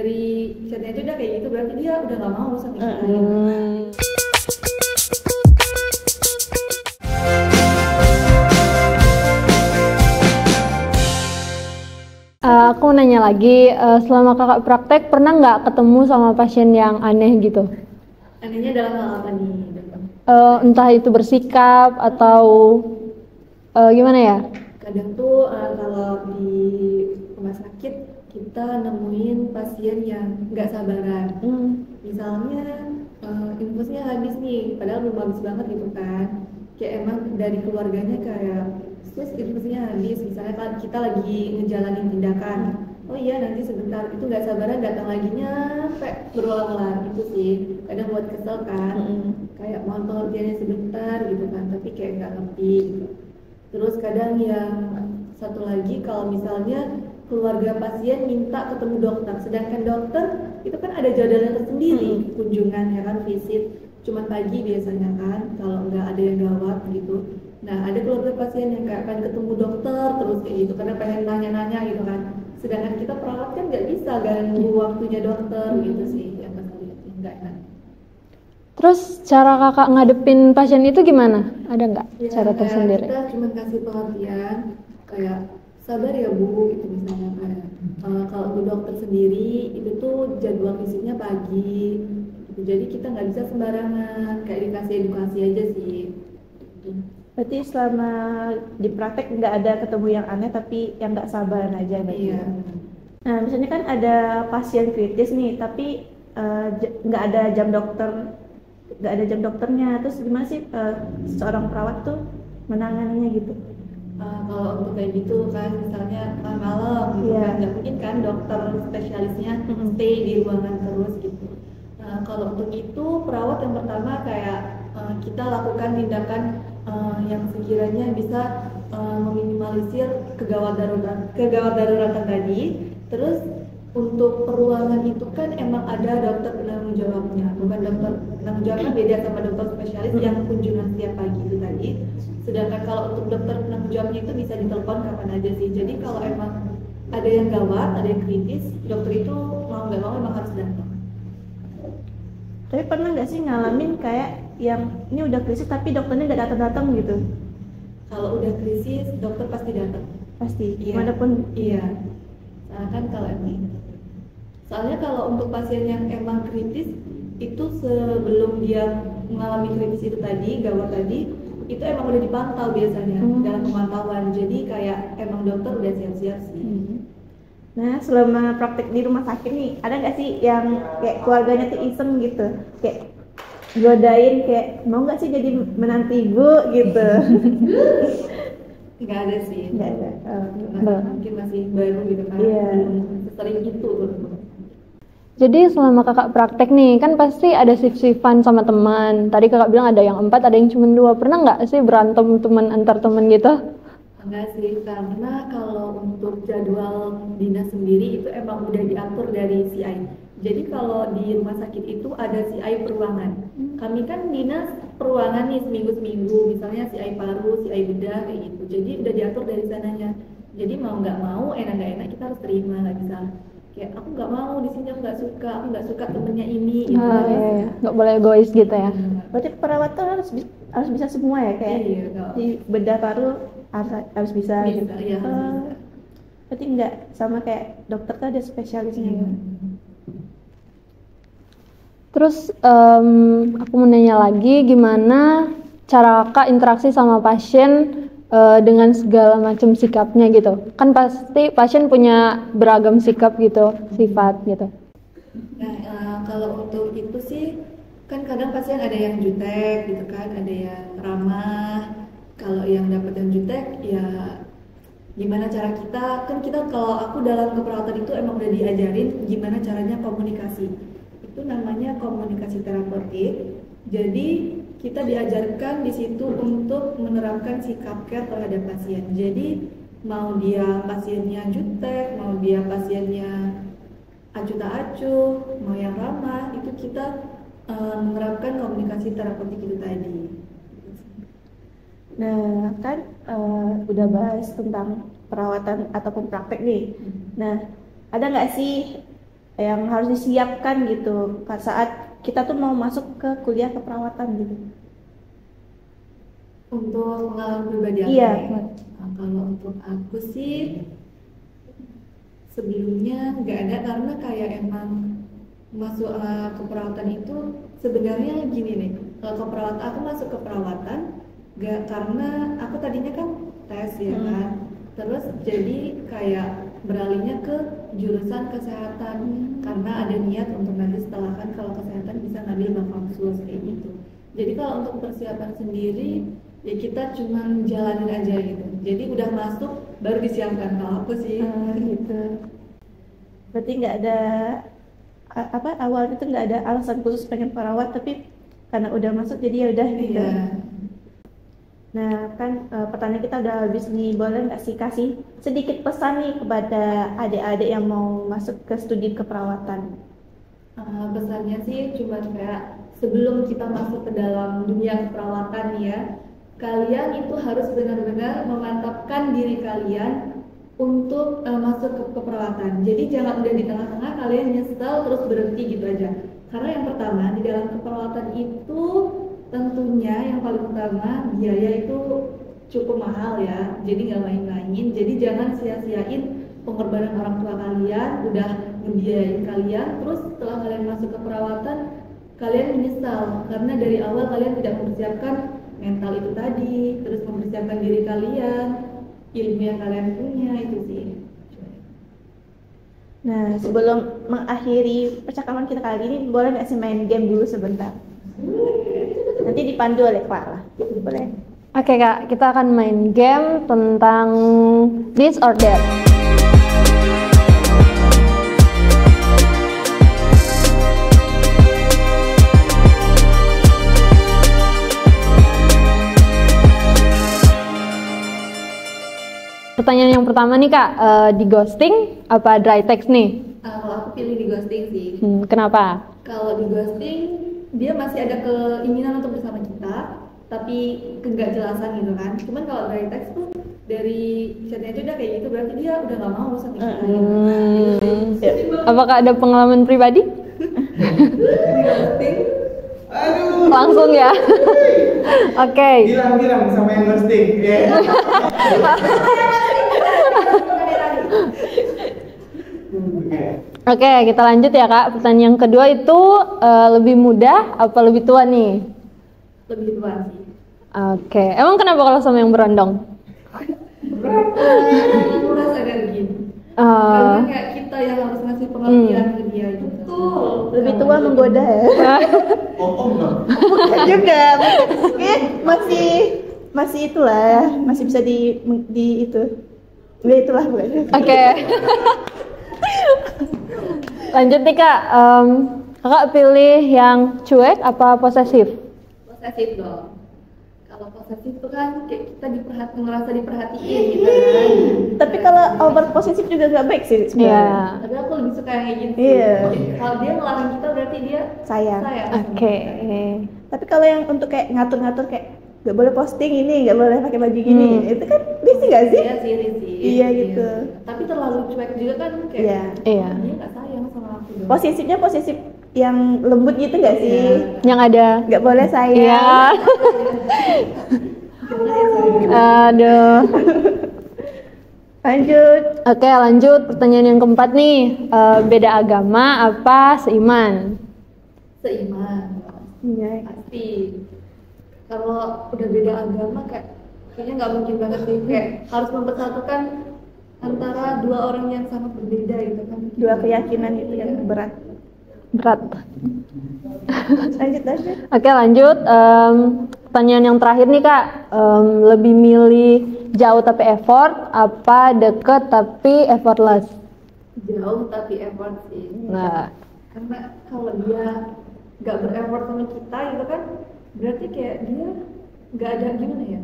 dari chatnya aja udah kayak gitu, berarti dia udah nggak mau sama kita. Aku nanya lagi, selama kakak praktek pernah nggak ketemu sama pasien yang aneh gitu? Anehnya dalam hal apa nih, dokter? Entah itu bersikap atau gimana ya? Kadang tuh kalau di rumah sakit kita nemuin pasien yang nggak sabaran. Misalnya infusnya habis nih, padahal belum habis banget gitu kan. Kayak emang dari keluarganya kayak terus infusnya habis, misalnya kan kita lagi ngejalanin tindakan. Oh iya nanti sebentar, itu nggak sabaran datang lagi nyampe berulang-ulang itu sih. Kadang buat kesel kan, kayak mohon pengertiannya sebentar gitu kan, tapi kayak nggak ngerti gitu. Terus kadang yang satu lagi kalau misalnya keluarga pasien minta ketemu dokter, sedangkan dokter itu kan ada jadwalnya tersendiri, kunjungan ya kan, visit cuma pagi biasanya kan, kalau nggak ada yang gawat gitu. Nah ada keluarga pasien yang kayak pengen ketemu dokter terus kayak gitu karena pengen nanya-nanya gitu kan, sedangkan kita perawat kan nggak bisa ganggu waktunya dokter gitu sih yang pas lihatnya nggak enak. Terus cara kakak ngadepin pasien itu gimana? Ada nggak cara tersendiri? Kita cuma kasih pengertian kayak sabar ya Bu gitu misalnya kayak kalau untuk dokter sendiri itu tuh jadwal visitnya pagi gitu. Jadi kita nggak bisa sembarangan, kayak dikasih edukasi aja sih gitu. Berarti selama di praktek nggak ada ketemu yang aneh tapi yang nggak sabaran aja berarti. Iya. Nah misalnya kan ada pasien kritis nih tapi nggak ada jam dokternya, terus gimana sih seorang perawat tuh menanganinya gitu? Kalau untuk kayak gitu kan misalnya malam gitu kan nggak mungkin kan dokter spesialisnya stay di ruangan terus gitu. Kalau untuk itu perawat yang pertama kayak kita lakukan tindakan yang sekiranya bisa meminimalisir kegawat daruratan tadi. Terus untuk peruangan itu kan emang ada dokter penanggung jawabnya, bukan dokter penanggung jawabnya beda sama dokter spesialis yang kunjungan setiap pagi itu tadi. Sedangkan kalau untuk dokter penanggung jawabnya itu bisa ditelepon kapan aja sih. Jadi kalau emang ada yang gawat, ada yang kritis, dokter itu mau nggak mau emang harus datang. Tapi pernah nggak sih ngalamin kayak yang ini udah krisis tapi dokternya nggak datang-datang gitu? Kalau udah krisis, dokter pasti datang. Pasti. Iya. Dimanapun. Iya. Kan kalau emang. Soalnya kalau untuk pasien yang emang kritis itu sebelum dia mengalami kritis itu tadi, gawat tadi, itu emang udah dipantau biasanya dalam pemantauan. Jadi kayak emang dokter udah siap-siap sih. Nah selama praktek di rumah sakit nih, ada nggak sih yang kayak keluarganya tuh iseng gitu, kayak godain kayak mau nggak sih jadi menantu ibu gitu? Nggak ada sih. Nggak ada. Mungkin masih baru gitu kan. Iya. Sering gitu tuh. Jadi selama kakak praktek nih, kan pasti ada shift-shiftan sama teman. Tadi kakak bilang ada yang 4, ada yang cuma 2. Pernah nggak sih berantem teman antar teman gitu? Enggak sih, karena kalau untuk jadwal dinas sendiri itu emang udah diatur dari CI. Jadi kalau di rumah sakit itu ada CI peruangan. Kami kan dinas peruangan nih seminggu-seminggu, misalnya CI paru, CI bedah kayak gitu. Jadi udah diatur dari sananya. Jadi mau nggak mau, enak nggak enak kita harus terima, nggak bisa kayak aku nggak mau di sini, aku nggak suka temennya ini gitu. Nggak boleh egois gitu ya. Berarti perawat tuh harus bisa semua ya, kayak di bedah paru harus bisa gitu. Iya, harus bisa. Berarti nggak sama kayak dokter tuh ada spesialisnya ya. Terus aku mau nanya lagi, gimana cara kakak interaksi sama pasien dengan segala macam sikapnya gitu? Kan pasti pasien punya beragam sikap gitu, sifat gitu. Nah, kalau untuk itu sih kan kadang pasien ada yang jutek gitu kan, ada yang ramah. Kalau yang dapat yang jutek ya gimana cara kita kalau aku dalam keperawatan itu emang udah diajarin gimana caranya komunikasi. Itu namanya komunikasi terapeutik. Jadi kita diajarkan di situ untuk menerapkan sikap care terhadap pasien. Jadi mau dia pasiennya jutek, mau dia pasiennya acuh tak acuh, mau yang ramah, itu kita menerapkan komunikasi terapeutik itu tadi. Nah kan udah bahas tentang perawatan ataupun praktek nih. Nah ada nggak sih yang harus disiapkan gitu pada saat kita tuh mau masuk ke kuliah keperawatan gitu? Untuk pengalaman pribadi aku, Iya. Nah, kalau untuk aku sih sebelumnya nggak ada, karena kayak emang masuk keperawatan itu sebenarnya gini nih, kalau keperawatan aku masuk keperawatan nggak karena aku tadinya kan tes ya kan, terus jadi kayak beralihnya ke jurusan kesehatan karena ada niat untuk nanti setelah kan kalau kesehatan bisa ngambil bakasus kayak gitu. Jadi kalau untuk persiapan sendiri ya kita cuma jalanin aja gitu. Jadi udah masuk baru disiapkan, kalau aku sih. Gitu. Berarti nggak ada apa awalnya tuh nggak ada alasan khusus pengen perawat, tapi karena udah masuk jadi ya udah gitu. Iya. Nah kan pertanyaan kita udah habis nih, boleh nggak sih kasih sedikit pesan nih kepada adik-adik yang mau masuk ke studi keperawatan? Pesannya sih cuma kayak sebelum kita masuk ke dalam dunia keperawatan ya, kalian itu harus benar-benar memantapkan diri kalian untuk masuk ke keperawatan. Jadi jangan udah di tengah-tengah kalian nyesel terus berhenti gitu aja. Karena yang pertama di dalam keperawatan itu tentunya yang paling utama biaya itu cukup mahal ya. Jadi nggak main-main. Jadi jangan sia-siain pengorbanan orang tua kalian udah ngebiayain kalian, terus setelah kalian masuk ke perawatan kalian menyesal karena dari awal kalian tidak mempersiapkan mental itu tadi, terus mempersiapkan diri kalian, ilmu yang kalian punya itu sih. Nah sebelum mengakhiri percakapan kita kali ini, boleh nggak sih main game dulu sebentar? Nanti dipandu oleh Clara. Boleh? Oke Kak, kita akan main game tentang this or that. Pertanyaan yang pertama nih Kak, di ghosting apa dry text nih? Kalau aku pilih di ghosting sih. Kenapa? Kalau di ghosting dia masih ada keinginan untuk bersama kita, tapi kegak-jelasan gitu kan. Cuman kalau dry text tuh dari chatnya aja udah kayak gitu, berarti dia udah gak mau sama kita gitu. Apakah ada pengalaman pribadi? Di ghosting Langsung ya. Oke. Bilang sama yang ghosting. Oke, kita lanjut ya Kak. Pertanyaan yang kedua itu lebih muda apa lebih tua nih? lebih tua sih. Oke, emang kenapa kalau sama yang berondong? Merasa kayak gini. Karena kayak kita yang harus ngasih pengertian ke dia itu. Lebih tua menggoda ya? Bukan juga, masih itulah, masih bisa di itu. Ya itulah bukan. Oke. Lanjut nih Kak, Kakak pilih yang cuek apa posesif? Posesif dong. Kalau posesif itu kan kayak kita ngerasa diperhatiin gitu kan. Tapi kalau over posesif juga nggak baik sih Iya. sebenarnya. Tapi aku lebih suka yang kayak gitu. Iya. Kalau dia melarang kita berarti dia Sayang. Oke. Tapi kalau yang untuk kayak ngatur-ngatur kayak nggak boleh posting ini, nggak boleh pakai baju gini, itu kan risih nggak sih? Iya sih, risih. Iya, gitu. Tapi terlalu cuek juga kan kayak Iya. Iya. dia nggak sayang sama aku dong. Posesifnya posesif yang lembut gitu nggak sih? Iya. Yang ada. Nggak boleh sayang. Iya. Aduh. Lanjut. Oke, lanjut pertanyaan yang keempat nih. Beda agama apa seiman? Seiman. Iya. Pasti. Kalau udah beda agama kayaknya nggak mungkin banget sih, kayak harus mempersatukan antara dua orang yang sangat berbeda gitu kan. Dua keyakinan itu yang berat. Berat. Lanjut. Oke, lanjut. Pertanyaan yang terakhir nih Kak. Lebih milih jauh tapi effort apa deket tapi effortless? Jauh tapi effort sih. Nah, Karena kalau dia nggak bereffort sama kita gitu kan, berarti kayak dia nggak ada gimana ya?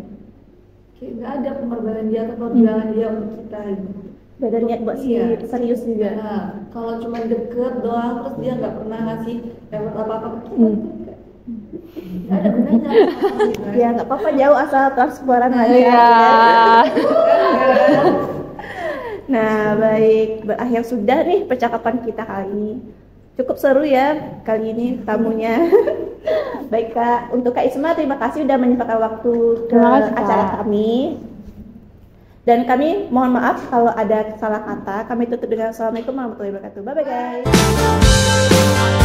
Kayak nggak ada pengorbanan dia atau perjuangan dia untuk kita gitu. Beda niat buat Iya. serius juga. Nah, kalau cuma deket doang terus dia nggak pernah ngasih effort apa-apa ke kita, nggak ada gunanya. Ya nggak apa-apa jauh asal transparan aja. iya. Nah, baik, berakhir sudah nih percakapan kita kali ini. Cukup seru ya kali ini tamunya. Baik Kak, untuk Kak Isma terima kasih udah menyempatkan waktu ke acara kami. Dan kami mohon maaf kalau ada salah kata. Kami tutup dengan Assalamualaikum warahmatullahi wabarakatuh. Bye bye guys.